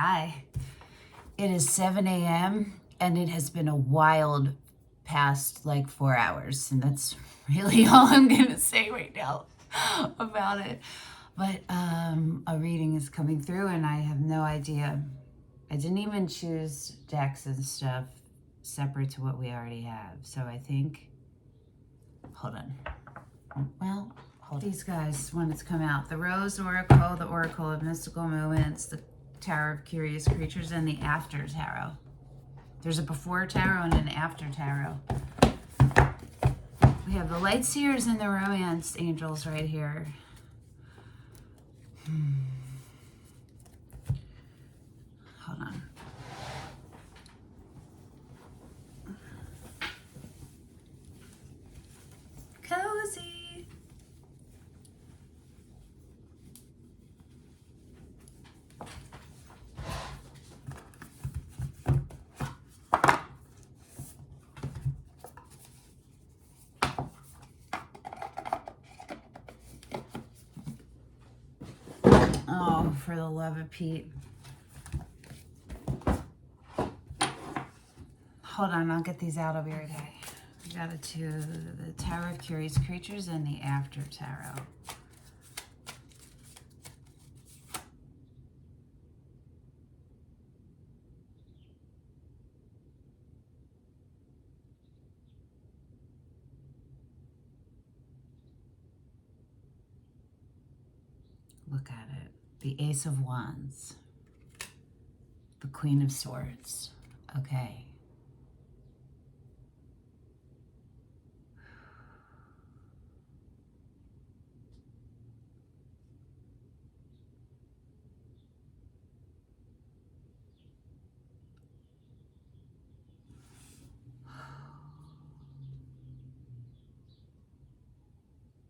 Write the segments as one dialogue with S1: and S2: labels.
S1: Hi. It is 7 a.m. and it has been a wild past like 4 hours. And that's really all I'm going to say right now about it. But a reading is coming through and I have no idea. I didn't even choose decks and stuff separate to what we already have. So I think, hold on. Well, hold these guys when it's come out. The Rose Oracle, the Oracle of Mystical Moments, the Tower of Curious Creatures, and the After Tarot. There's a before tarot and an after tarot. We have the Light Seers and the Romance Angels right here. Hold on. Cozy. Oh, for the love of Pete. Hold on, I'll get these out. I'll be right back. We got it to the Tower of Curious Creatures and the After Tarot. Look at it. The Ace of Wands. The Queen of Swords. Okay.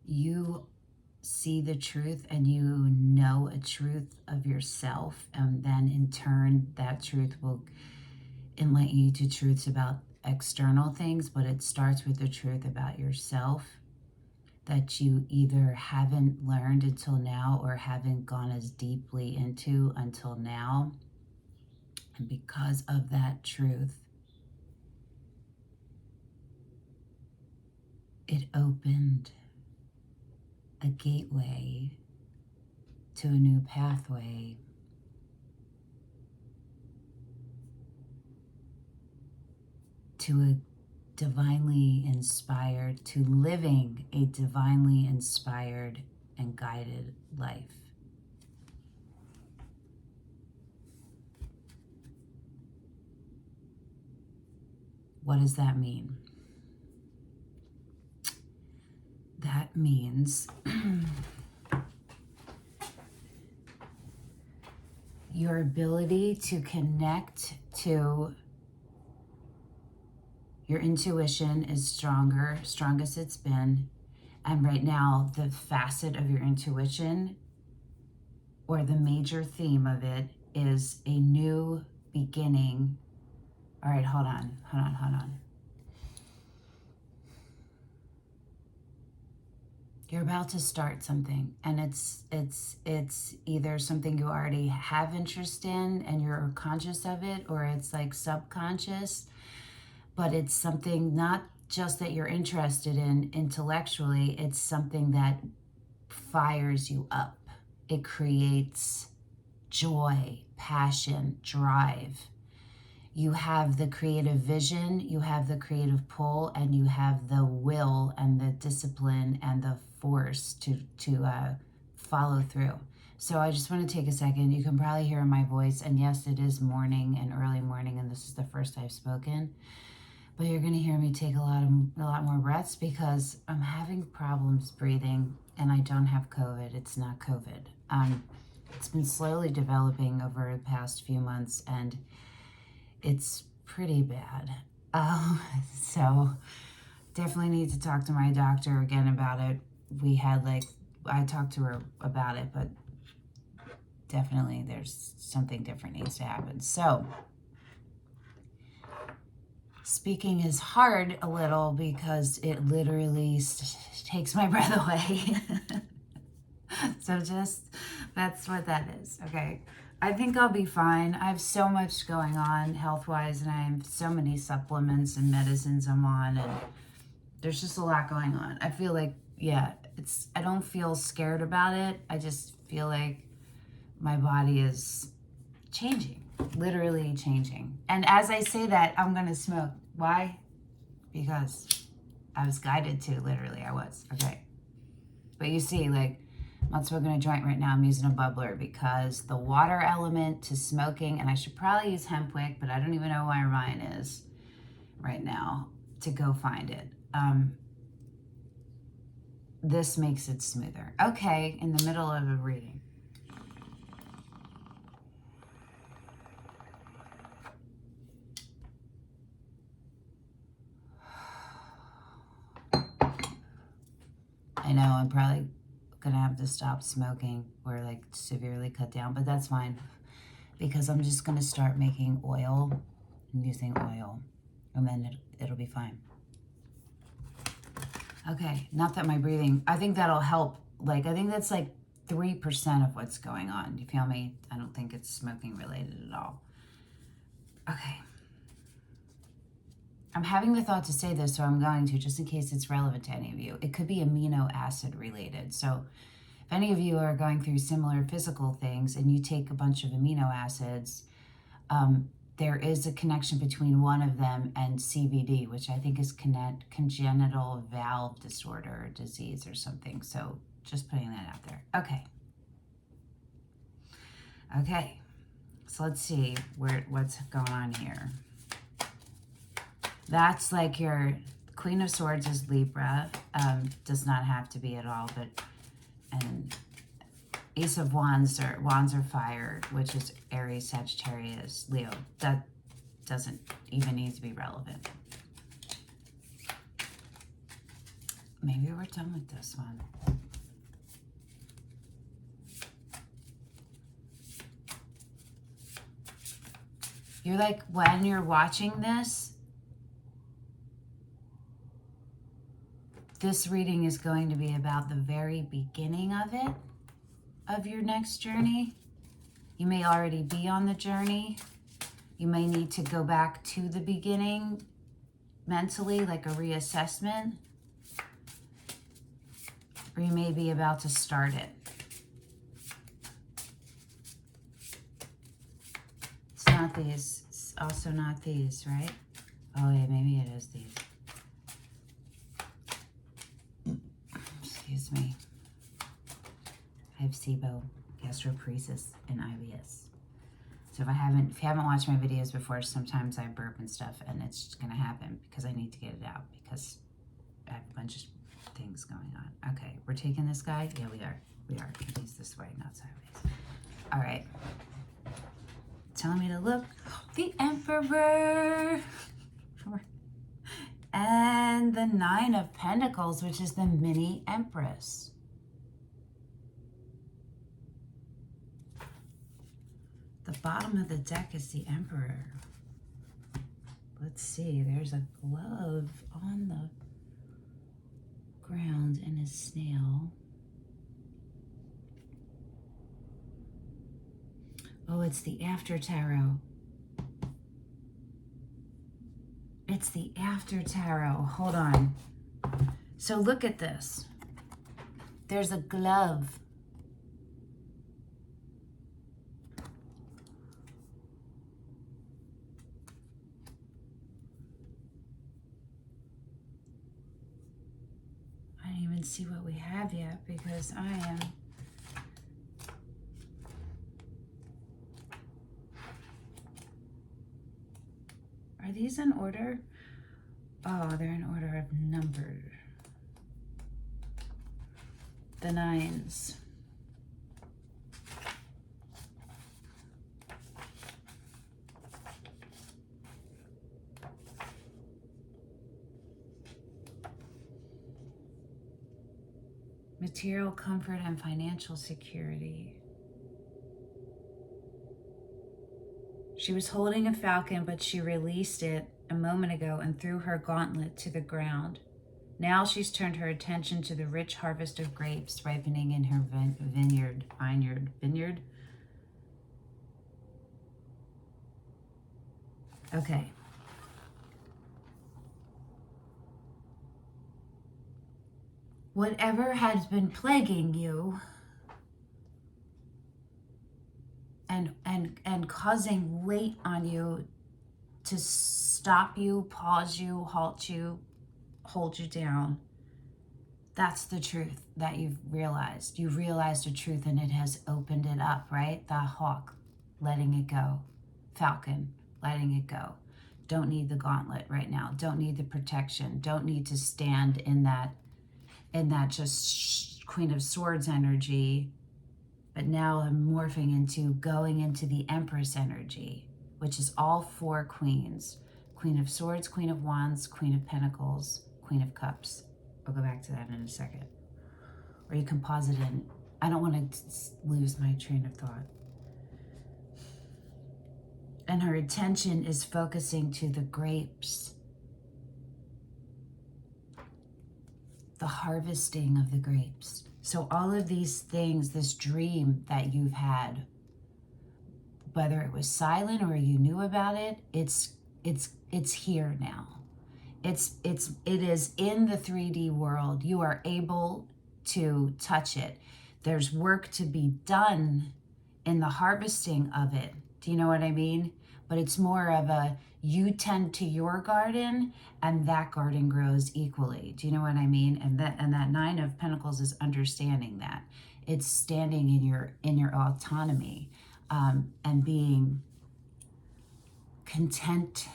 S1: You see the truth and you know a truth of yourself, and then in turn that truth will enlighten you to truths about external things, but it starts with the truth about yourself that you either haven't learned until now or haven't gone as deeply into until now. And because of that truth, it opened a gateway to a new pathway. To a divinely inspired, to living a divinely inspired and guided life. What does that mean? That means your ability to connect to your intuition is stronger, strongest it's been. And right now, the facet of your intuition, or the major theme of it, is a new beginning. All right, hold on. You're about to start something, and it's either something you already have interest in and you're conscious of it, or it's like subconscious, but it's something not just that you're interested in intellectually, it's something that fires you up. It creates joy, passion, drive. You have the creative vision, you have the creative pull, and you have the will and the discipline and the force to follow through. So I just want to take a second. You can probably hear my voice, and yes, it is morning and early morning, and this is the first I've spoken. But you're going to hear me take a lot more breaths because I'm having problems breathing, and I don't have COVID. It's not COVID. It's been slowly developing over the past few months, and it's pretty bad. So definitely need to talk to my doctor again about it. I talked to her about it, but definitely there's something different needs to happen. So speaking is hard a little because it literally takes my breath away. So just, that's what that is. Okay. I think I'll be fine. I have so much going on health-wise, and I have so many supplements and medicines I'm on, and there's just a lot going on. I feel like, yeah, I don't feel scared about it. I just feel like my body is changing, literally changing. And as I say that, I'm going to smoke. Why? Because I was guided to, literally, I was. Okay. But you see, like, I'm not smoking a joint right now. I'm using a bubbler because the water element to smoking, and I should probably use hemp wick, but I don't even know where mine is right now to go find it. This makes it smoother. Okay, in the middle of a reading. I know I'm probably gonna have to stop smoking or like severely cut down, but that's fine because I'm just gonna start making oil and using oil, and then it'll be fine. Okay, not that my breathing, I think that'll help. Like, I think that's like 3% of what's going on. You feel me? I don't think it's smoking related at all. Okay. I'm having the thought to say this, so I'm going to, just in case it's relevant to any of you. It could be amino acid related. So if any of you are going through similar physical things and you take a bunch of amino acids, there is a connection between one of them and CVD, which I think is congenital valve disorder or disease or something. So just putting that out there. Okay. Okay. So let's see what's going on here. That's like your Queen of Swords is Libra. Does not have to be at all, but and Ace of Wands are fire, which is Aries, Sagittarius, Leo. That doesn't even need to be relevant. Maybe we're done with this one. You're like, when you're watching this reading is going to be about the very beginning of it, of your next journey. You may already be on the journey. You may need to go back to the beginning mentally, like a reassessment. Or you may be about to start it. It's not these. It's also not these, right? Oh, yeah, maybe it is these. Excuse me. I have SIBO, gastroparesis, and IBS. So if you haven't watched my videos before, sometimes I burp and stuff, and it's just gonna happen because I need to get it out because I have a bunch of things going on. Okay, we're taking this guy? Yeah, we are. We are. He's this way, not sideways. All right. Telling me to look. The Emperor. And the Nine of Pentacles, which is the mini Empress. The bottom of the deck is the Emperor. Let's see, there's a glove on the ground and a snail. Oh, it's the After Tarot. It's the After Tarot. Hold on. So look at this. There's a glove. I didn't even see what we have yet because I am... Are these in order? Oh, they're in order of number. The nines. Material comfort and financial security. She was holding a falcon, but she released it a moment ago and threw her gauntlet to the ground. Now she's turned her attention to the rich harvest of grapes ripening in her vineyard. Okay. Whatever has been plaguing you and causing weight on you to stop you, pause you, halt you, hold you down, that's the truth that you've realized. You've realized a truth and it has opened it up, right? The hawk, letting it go. Falcon, letting it go. Don't need the gauntlet right now. Don't need the protection. Don't need to stand in that just Queen of Swords energy. But now I'm morphing into going into the Empress energy, which is all four queens. Queen of Swords, Queen of Wands, Queen of Pentacles, Queen of Cups. I'll go back to that in a second. Or you can pause it in. I don't want to lose my train of thought. And her attention is focusing to the grapes. The harvesting of the grapes. So all of these things, this dream that you've had, whether it was silent or you knew about it, it's here now. It is in the 3D world. You are able to touch it. There's work to be done in the harvesting of it. Do you know what I mean? But it's more of a, you tend to your garden and that garden grows equally. Do you know what I mean? And that Nine of Pentacles is understanding that. It's standing in your autonomy, and being content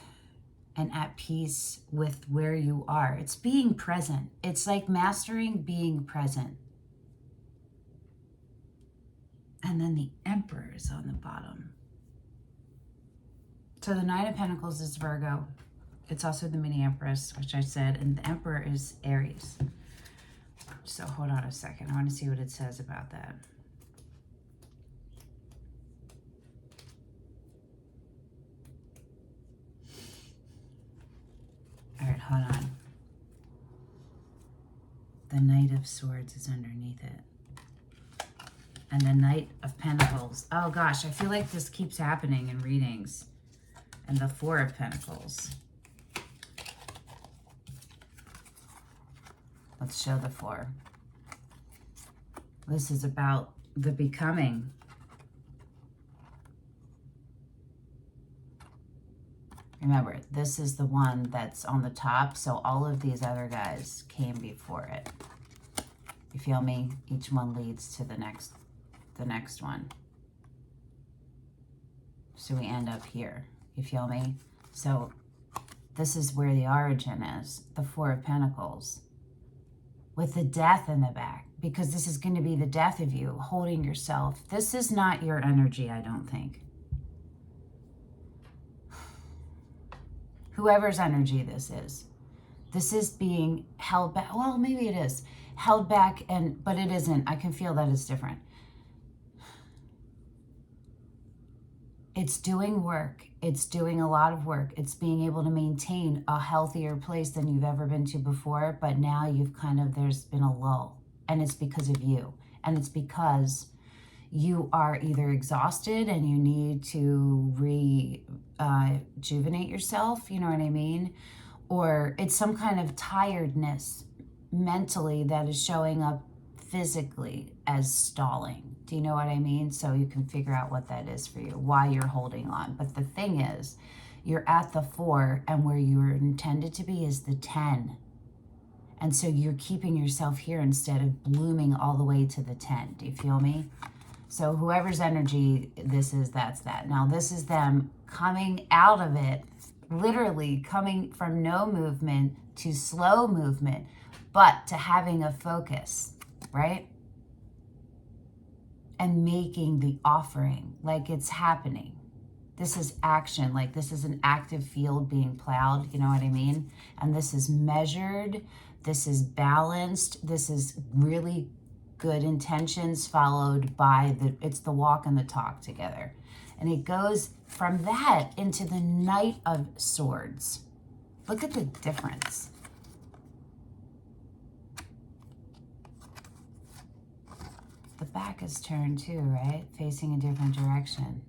S1: and at peace with where you are. It's being present. It's like mastering being present. And then the Emperor is on the bottom. So the Nine of Pentacles is Virgo. It's also the mini Empress, which I said, and the Emperor is Aries. So hold on a second. I want to see what it says about that. All right, hold on. The Knight of Swords is underneath it. And the Knight of Pentacles. Oh gosh, I feel like this keeps happening in readings. And the Four of Pentacles. Let's show the Four. This is about the becoming. Remember, this is the one that's on the top, so all of these other guys came before it. You feel me? Each one leads to the next one. So we end up here. You feel me? So this is where the origin is, the Four of Pentacles. With the Death in the back, because this is going to be the death of you, holding yourself. This is not your energy, I don't think. Whoever's energy this is being held back. Well, maybe it is held back, but it isn't. I can feel that it's different. It's doing work. It's doing a lot of work. It's being able to maintain a healthier place than you've ever been to before. But now there's been a lull, and it's because of you. And it's because you are either exhausted and you need to rejuvenate yourself, you know what I mean? Or it's some kind of tiredness mentally that is showing up physically as stalling. Do you know what I mean? So you can figure out what that is for you, why you're holding on. But the thing is, you're at the 4, and where you're intended to be is the 10. And so you're keeping yourself here instead of blooming all the way to the 10. Do you feel me? So whoever's energy this is, that's that. Now this is them coming out of it, literally coming from no movement to slow movement, but to having a focus, right? And making the offering like it's happening. This is action, like this is an active field being plowed, you know what I mean? And this is measured, this is balanced, this is really good intentions followed by it's the walk and the talk together. And it goes from that into the Knight of Swords. Look at the difference. The back is turned too, right? Facing a different direction.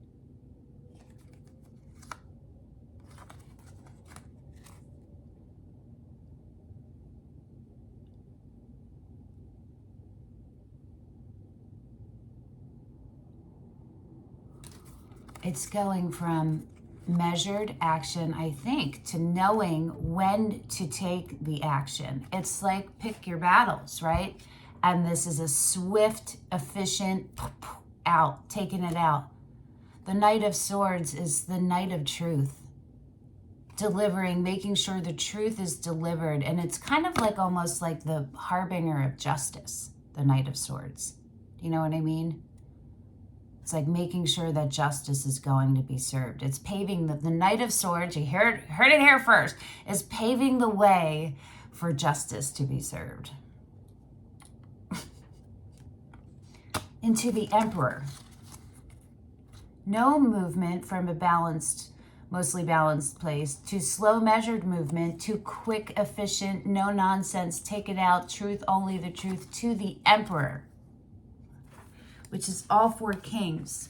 S1: It's going from measured action, I think, to knowing when to take the action. It's like pick your battles, right? And this is a swift, efficient, out, taking it out. The Knight of Swords is the Knight of Truth. Delivering, making sure the truth is delivered. And it's kind of like almost like the harbinger of justice, the Knight of Swords. Do you know what I mean? It's like making sure that justice is going to be served. It's paving the Knight of Swords, you heard it here first, is paving the way for justice to be served. Into the Emperor. No movement from a balanced, mostly balanced place to slow measured movement to quick, efficient, no nonsense, take it out, truth, only the truth, to the Emperor, which is all four kings.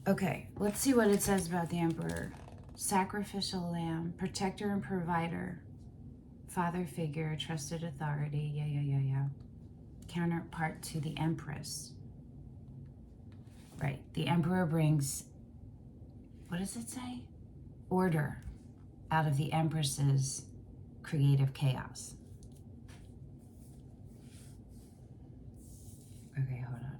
S1: Okay, let's see what it says about the Emperor. Sacrificial lamb, protector and provider, father figure, trusted authority, yeah. Counterpart to the Empress. Right, the Emperor brings, what does it say? Order out of the Empress's creative chaos. Okay, hold on.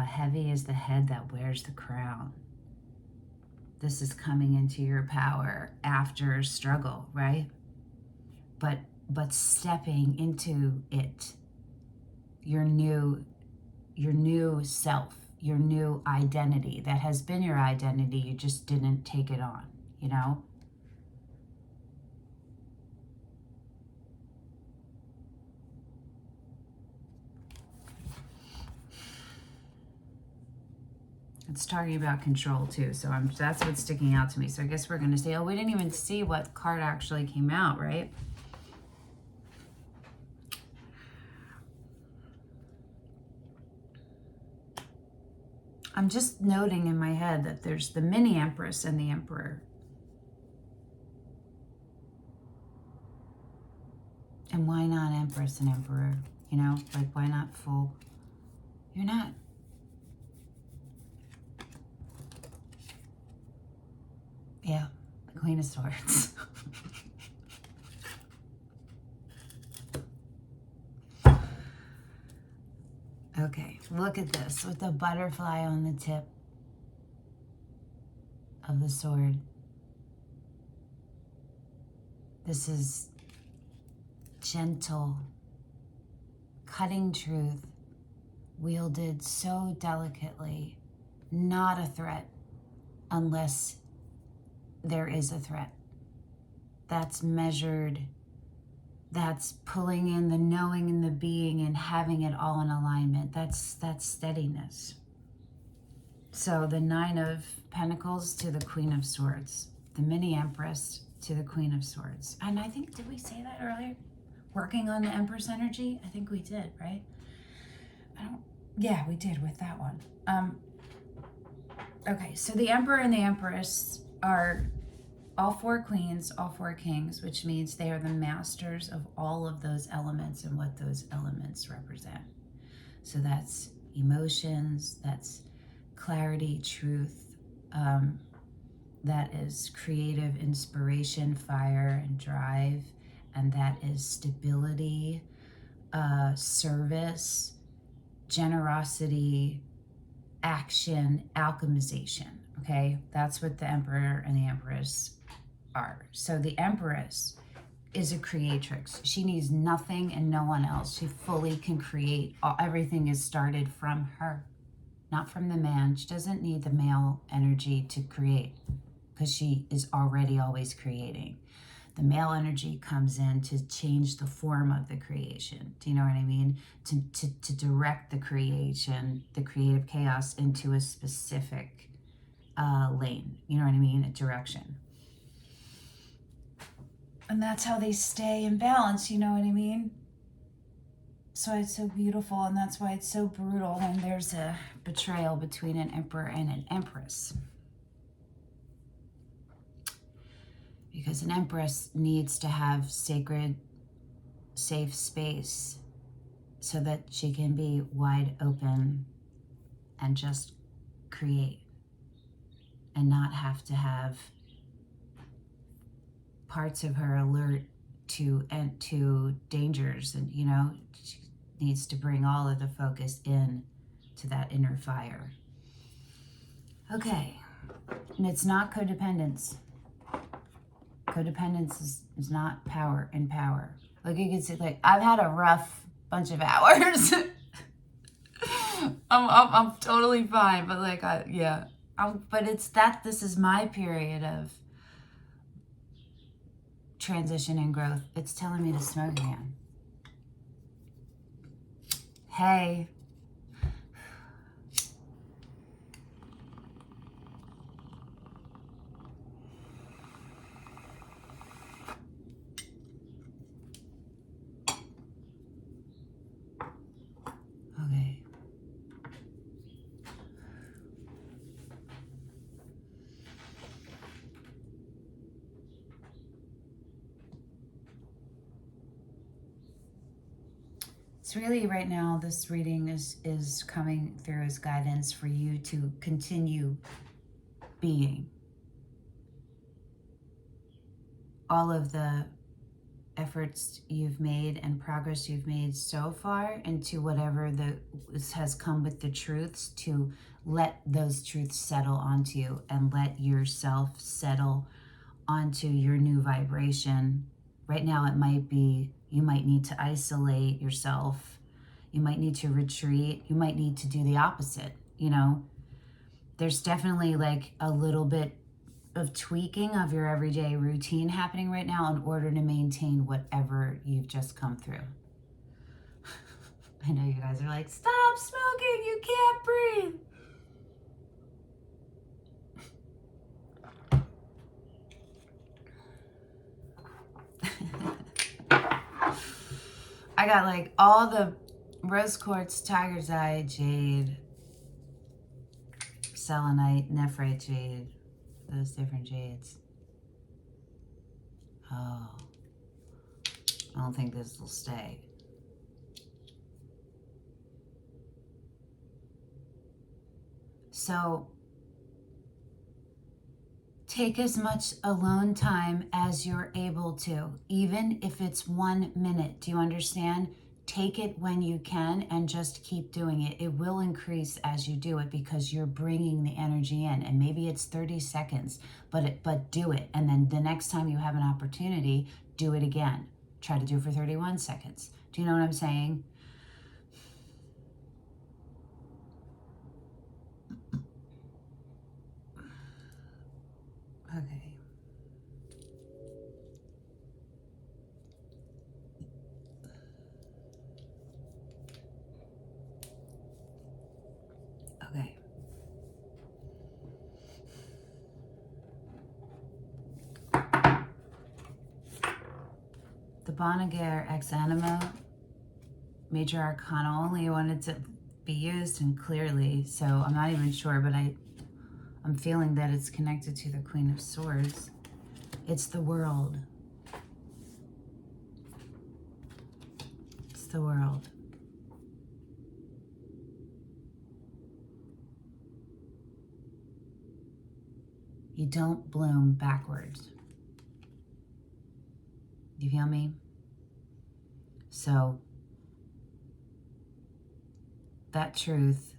S1: Heavy is the head that wears the crown. This is coming into your power after struggle, right? But stepping into it, your new self, your new identity that has been your identity, you just didn't take it on, you know? It's talking about control too, so that's what's sticking out to me. So I guess we're going to say, oh, we didn't even see what card actually came out, right? I'm just noting in my head that there's the mini Empress and the Emperor. And why not Empress and Emperor? You know, like why not full? You're not. Yeah, the Queen of Swords. Okay, look at this with the butterfly on the tip of the sword. This is gentle, cutting truth, wielded so delicately, not a threat unless there is a threat. That's measured. That's pulling in the knowing and the being and having it all in alignment. That's steadiness. So the Nine of Pentacles to the Queen of Swords. The mini Empress to the Queen of Swords. And I think, did we say that earlier? Working on the Empress energy? I think we did, right? Yeah, we did with that one. Okay, so the Emperor and the Empress are all four queens, all four kings, which means they are the masters of all of those elements and what those elements represent. So that's emotions, that's clarity, truth, that is creative inspiration, fire and drive, and that is stability, service, generosity, action, alchemization. Okay, that's what the Emperor and the Empress are. So the Empress is a creatrix. She needs nothing and no one else. She fully can create. Everything is started from her, not from the man. She doesn't need the male energy to create because she is already always creating. The male energy comes in to change the form of the creation. Do you know what I mean? To direct the creation, the creative chaos into a specific lane. You know what I mean? A direction. And that's how they stay in balance. You know what I mean? So it's so beautiful, and that's why it's so brutal when there's a betrayal between an emperor and an empress. Because an empress needs to have sacred, safe space so that she can be wide open and just create and not have to have parts of her alert to dangers. And she needs to bring all of the focus in to that inner fire. Okay, and it's not codependence. Codependence is not power and power. Like you can see, like I've had a rough bunch of hours. I'm totally fine, but like but it's that this is my period of transition and growth. It's telling me to smoke again. Hey. Okay. It's really right now, this reading is coming through as guidance for you to continue being. All of the efforts you've made and progress you've made so far into whatever has come with the truths, to let those truths settle onto you and let yourself settle onto your new vibration. Right now it might be you might need to isolate yourself, you might need to retreat, you might need to do the opposite. There's definitely like a little bit of tweaking of your everyday routine happening right now in order to maintain whatever you've just come through. I know you guys are like, stop smoking, you can't breathe. I got like all the rose quartz, tiger's eye, jade, selenite, nephrite jade, those different jades. Oh, I don't think this will stay. So take as much alone time as you're able to, even if it's 1 minute. Do you understand? Take it when you can and just keep doing it. It will increase as you do it because you're bringing the energy in. And maybe it's 30 seconds, but do it. And then the next time you have an opportunity, do it again. Try to do it for 31 seconds. Do you know what I'm saying? Okay. Okay. The Bonnegar Ex-Anima Major Arcana only wanted to be used and clearly, so I'm not even sure, but I'm feeling that it's connected to the Queen of Swords. It's the world. It's the world. You don't bloom backwards. You feel me? So that truth,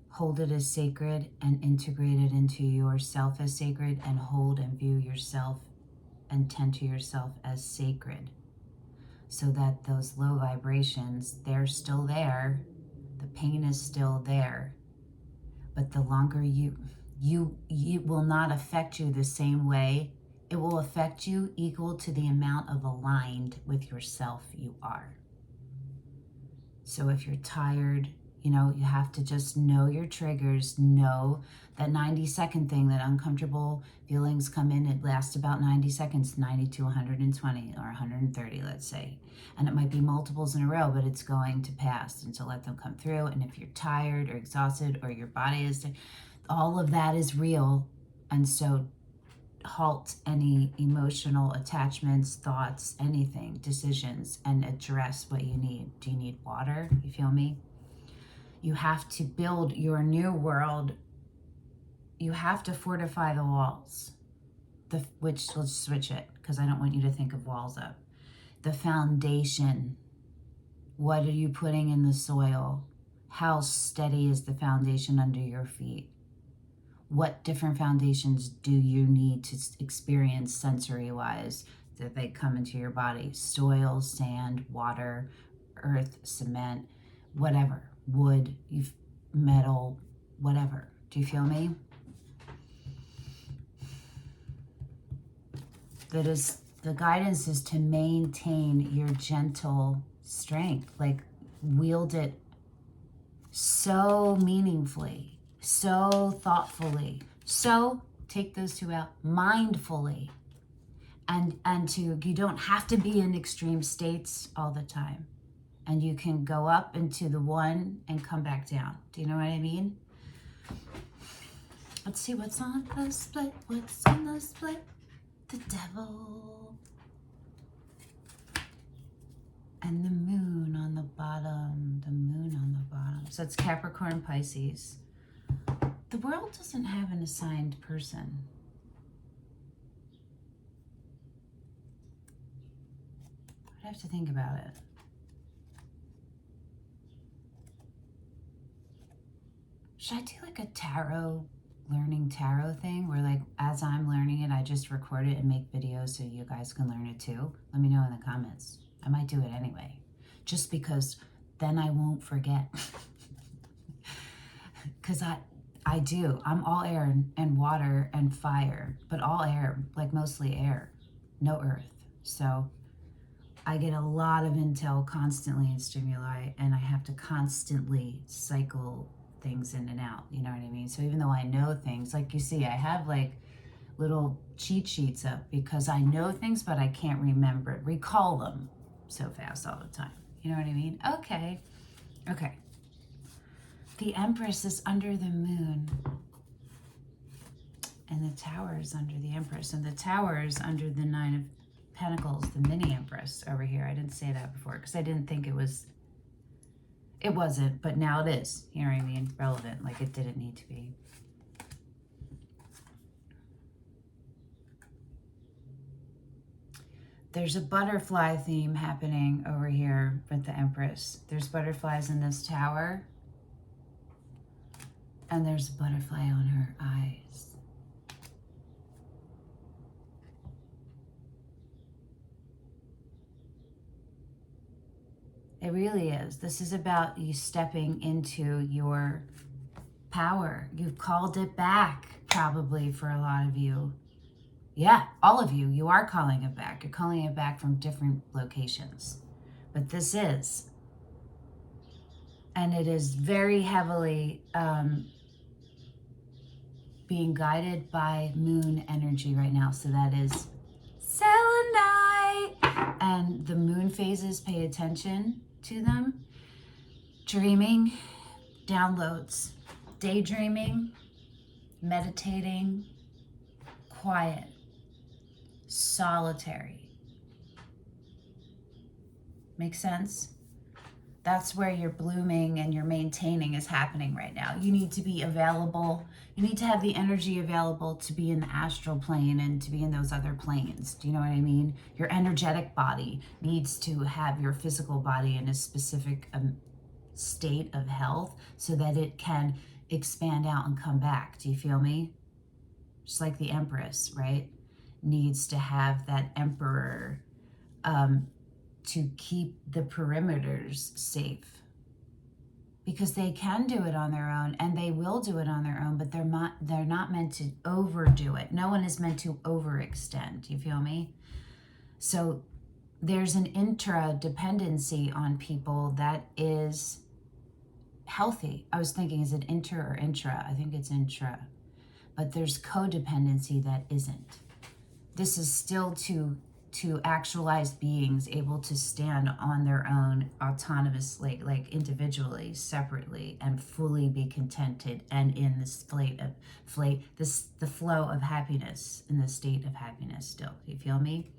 S1: hold it as sacred and integrate it into yourself as sacred, and hold and view yourself and tend to yourself as sacred, so that those low vibrations, they're still there. The pain is still there. But the longer it will not affect you the same way. It will affect you equal to the amount of aligned with yourself you are. So if you're tired, you have to just know your triggers, know that 90-second thing, that uncomfortable feelings come in, it lasts about 90 seconds, 90 to 120 or 130, let's say. And it might be multiples in a row, but it's going to pass, and so let them come through. And if you're tired or exhausted or your body is, all of that is real. And so halt any emotional attachments, thoughts, anything, decisions, and address what you need. Do you need water? You feel me? You have to build your new world. You have to fortify the walls. Which, let's switch it, because I don't want you to think of walls up. The foundation. What are you putting in the soil? How steady is the foundation under your feet? What different foundations do you need to experience sensory-wise that they come into your body? Soil, sand, water, earth, cement, whatever. Wood, metal, whatever. Do you feel me? The guidance is to maintain your gentle strength, like wield it so meaningfully, so thoughtfully, so take those two out, mindfully, and you don't have to be in extreme states all the time, and you can go up into the one and come back down. Do you know what I mean? Let's see what's on the split. What's on the split? The devil and the moon on the bottom. The moon on the bottom. So it's Capricorn, Pisces. The world doesn't have an assigned person. I have to think about it. Should I do like a learning tarot thing where, like, as I'm learning it, I just record it and make videos so you guys can learn it too? Let me know in the comments. I might do it anyway, just because then I won't forget. Because I do. I'm all air and water and fire, but all air, like mostly air, no earth. So I get a lot of intel constantly and stimuli, and I have to constantly cycle things in and out. You know what I mean? So even though I know things, like you see, I have like little cheat sheets up because I know things, but I can't recall them so fast all the time. You know what I mean? Okay. The Empress is under the moon, and the Tower is under the Empress, and the Tower is under the Nine of Pentacles, the mini Empress over here. I didn't say that before because I didn't think it wasn't, but now it is. You know what I mean? Relevant, like it didn't need to be. There's a butterfly theme happening over here with the Empress. There's butterflies in this tower, and there's a butterfly on her eyes. It really is. This is about you stepping into your power. You've called it back, probably, for a lot of you. Yeah, all of you. You are calling it back. You're calling it back from different locations. But this is. And it is very heavily being guided by moon energy right now. So that is selenite. And the moon phases, pay attention to them. Dreaming, downloads, daydreaming, meditating, quiet, solitary. Make sense? That's where your blooming and your maintaining is happening right now. You need to be available. You need to have the energy available to be in the astral plane and to be in those other planes. Do you know what I mean? Your energetic body needs to have your physical body in a specific state of health so that it can expand out and come back. Do you feel me? Just like the Empress, right? Needs to have that Emperor to keep the perimeters safe, because they can do it on their own and they will do it on their own, but they're not meant to overdo it. No one is meant to overextend. You feel me? So there's an intra-dependency on people that is healthy. I was thinking, is it inter or intra? I think it's intra. But there's codependency that isn't. This is still to to actualized beings able to stand on their own autonomously, like individually, separately, and fully be contented and in this the flow of happiness, in the state of happiness still. You feel me?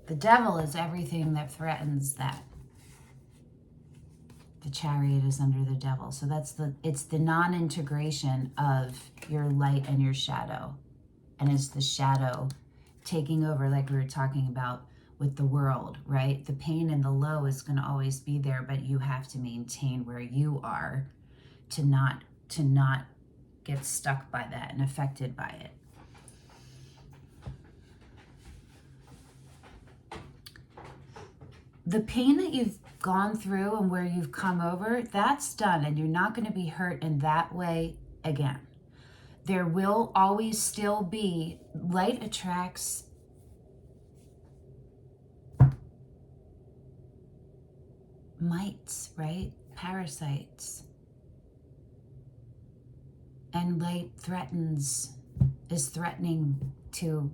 S1: The devil is everything that threatens that. The chariot is under the devil. So it's the non-integration of your light and your shadow. And it's the shadow taking over, like we were talking about with the world, right? The pain and the low is going to always be there, but you have to maintain where you are to not get stuck by that and affected by it. The pain that you've gone through and where you've come over, that's done, and you're not going to be hurt in that way again. There will always still be, light attracts mites, right? Parasites. And light is threatening to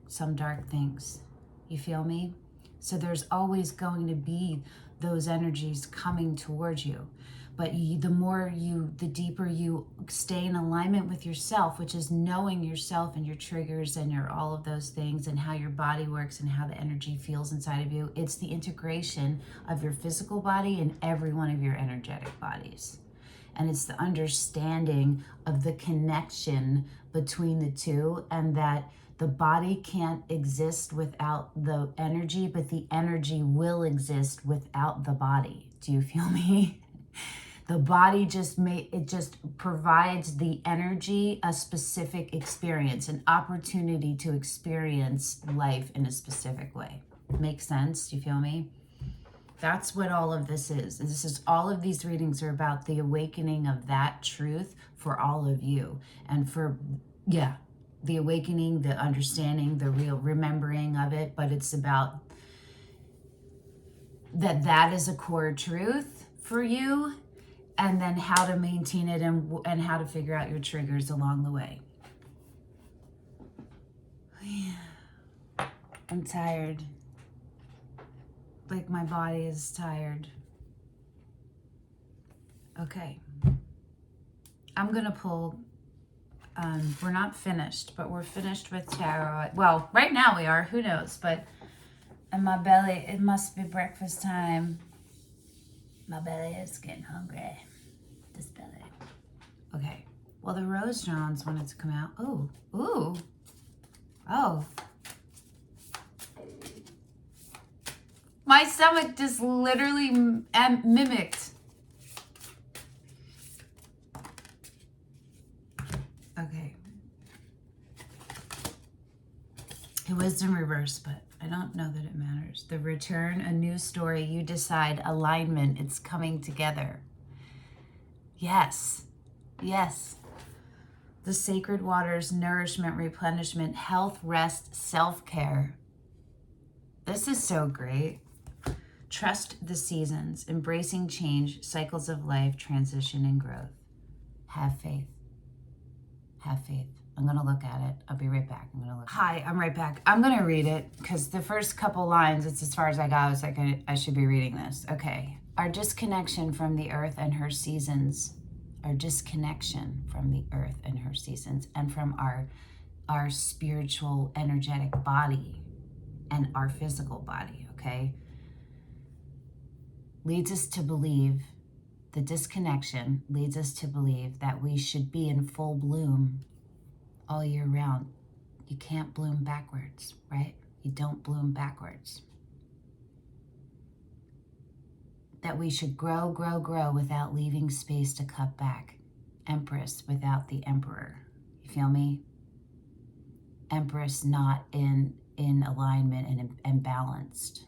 S1: some dark things. You feel me? So there's always going to be those energies coming towards you. But the deeper you stay in alignment with yourself, which is knowing yourself and your triggers and all of those things and how your body works and how the energy feels inside of you. It's the integration of your physical body and every one of your energetic bodies. And it's the understanding of the connection between the two, and that the body can't exist without the energy, but the energy will exist without the body. Do you feel me? The body just provides the energy a specific experience, an opportunity to experience life in a specific way. Makes sense? Do you feel me? That's what all of this is. And all of these readings are about the awakening of that truth for all of you. And the awakening, the understanding, the real remembering of it. But it's about that is a core truth for you. And then how to maintain it and how to figure out your triggers along the way. I'm tired. Like my body is tired. Okay. I'm going to pull, we're not finished, but we're finished with tarot. Well, right now we are, who knows, but in my belly, it must be breakfast time. My belly is getting hungry. This belly. Okay. Well, the Rose Johns wanted to come out. Oh. My stomach just literally mimicked. Okay. It was in reverse, but I don't know that it matters. The return, a new story, you decide, alignment, it's coming together. Yes. The sacred waters, nourishment, replenishment, health, rest, self-care. This is so great. Trust the seasons, embracing change, cycles of life, transition, and growth. Have faith. I'm going to look at it. I'll be right back. Hi, I'm right back. I'm going to read it because the first couple lines, it's as far as I got. I was like, I should be reading this. Okay. Our disconnection from the earth and her seasons. And from our spiritual, energetic body and our physical body, okay? The disconnection leads us to believe that we should be in full bloom all year round. You can't bloom backwards, right? You don't bloom backwards. That we should grow without leaving space to cut back. Empress without the emperor. You feel me? Empress not in alignment and balanced.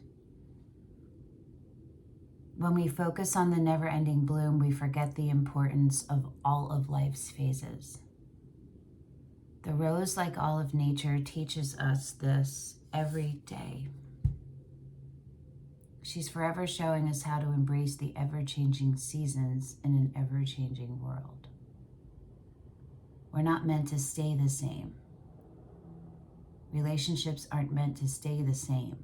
S1: When we focus on the never-ending bloom, we forget the importance of all of life's phases. The rose, like all of nature, teaches us this every day. She's forever showing us how to embrace the ever-changing seasons in an ever-changing world. We're not meant to stay the same. Relationships aren't meant to stay the same.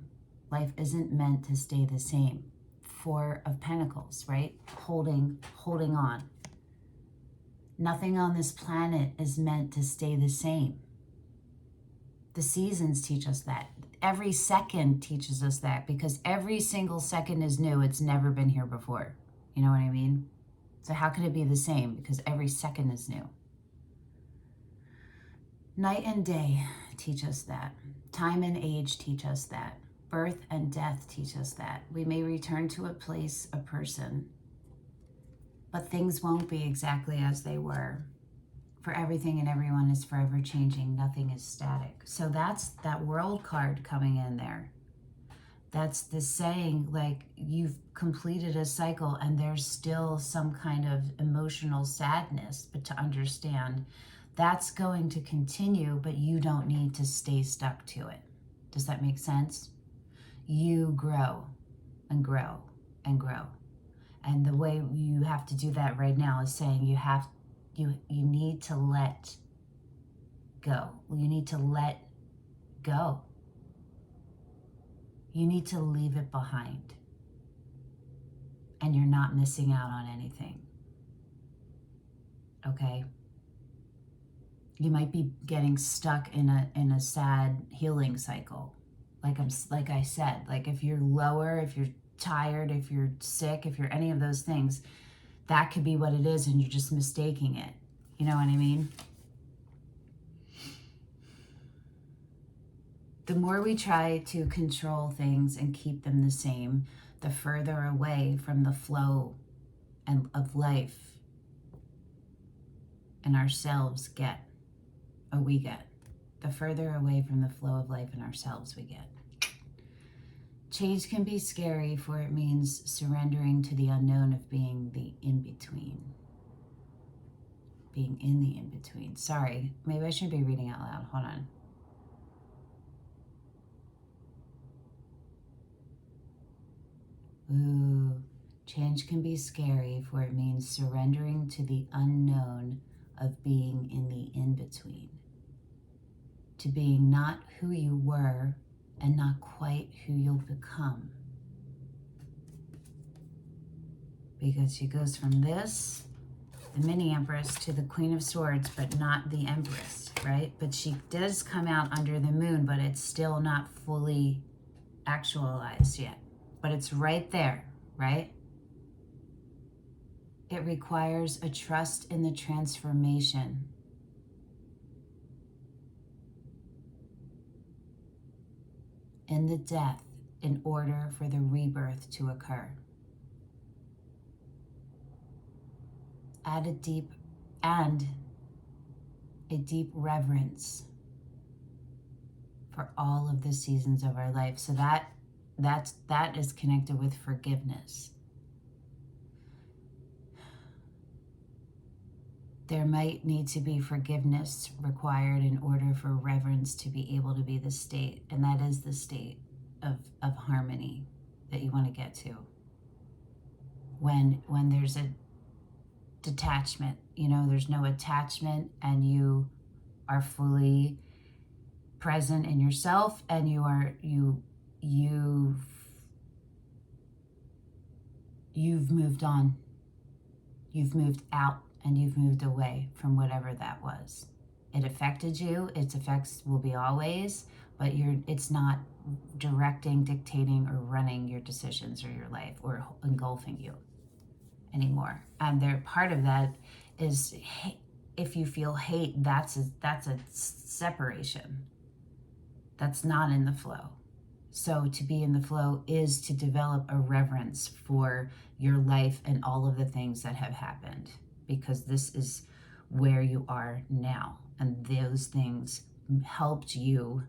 S1: Life isn't meant to stay the same. Four of Pentacles, right? Holding on. Nothing on this planet is meant to stay the same. The seasons teach us that. Every second teaches us that, because every single second is new. It's never been here before. You know what I mean? So how can it be the same? Because every second is new. Night and day teach us that. Time and age teach us that. Birth and death teach us that. We may return to a place, a person, but things won't be exactly as they were. For everything and everyone is forever changing. Nothing is static. So that's that World card coming in there. That's the saying, like, you've completed a cycle and there's still some kind of emotional sadness, but to understand that's going to continue, but you don't need to stay stuck to it. Does that make sense? You grow and grow and grow. And the way you have to do that right now is saying you need to let go. You need to let go. You need to leave it behind. And you're not missing out on anything. Okay? You might be getting stuck in a sad healing cycle. Like I said, like if you're lower, if you're tired, if you're sick, if you're any of those things, that could be what it is and you're just mistaking it. You know what I mean? The more we try to control things and keep them the same, the further away from the flow of life and ourselves we get. The further away from the flow of life and ourselves we get. Change can be scary, for it means surrendering to the unknown of being the in-between. Being in the in-between. Sorry, maybe I should be reading out loud. Hold on. Ooh, change can be scary, for it means surrendering to the unknown of being in the in-between. To being not who you were and not quite who you'll become. Because she goes from this, the mini Empress, to the Queen of Swords, but not the Empress, right? But she does come out under the moon, but it's still not fully actualized yet. But it's right there, right? It requires a trust in the transformation. In the death, in order for the rebirth to occur. Add a deep reverence for all of the seasons of our life. So that is connected with forgiveness. There might need to be forgiveness required in order for reverence to be able to be the state, and that is the state of harmony that you want to get to. When there's a detachment, there's no attachment, and you are fully present in yourself, and you've moved on, you've moved out, and you've moved away from whatever that was. It affected you. Its effects will be always, but it's not directing, dictating, or running your decisions or your life or engulfing you anymore. And part of that is, if you feel hate, that's a separation. That's not in the flow. So to be in the flow is to develop a reverence for your life and all of the things that have happened, because this is where you are now. And those things helped you,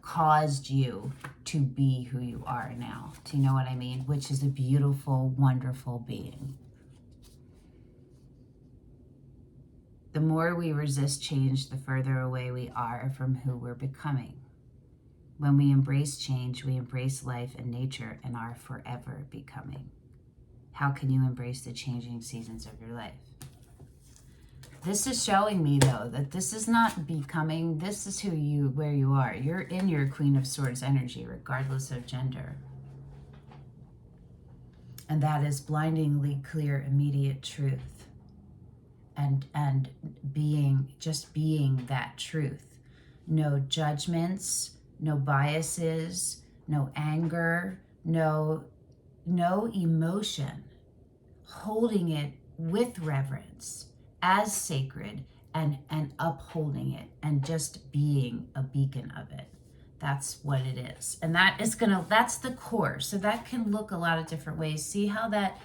S1: caused you to be who you are now. Do you know what I mean? Which is a beautiful, wonderful being. The more we resist change, the further away we are from who we're becoming. When we embrace change, we embrace life and nature and are forever becoming. How can you embrace the changing seasons of your life? This is showing me, though, that this is not becoming, this is where you are. You're in your Queen of Swords energy, regardless of gender. And that is blindingly clear, immediate truth. And just being that truth. No judgments, no biases, no anger, no emotion. Holding it with reverence as sacred, and upholding it and just being a beacon of it. That's what it is. And that's the core. So that can look a lot of different ways. See how that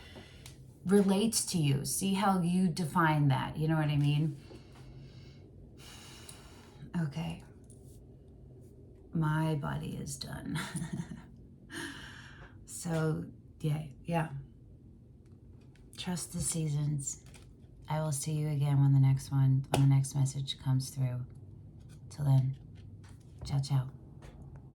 S1: relates to you. See how you define that. You know what I mean? Okay. My body is done. So, yeah. Trust the seasons. I will see you again when the next message comes through. Till then, ciao, ciao.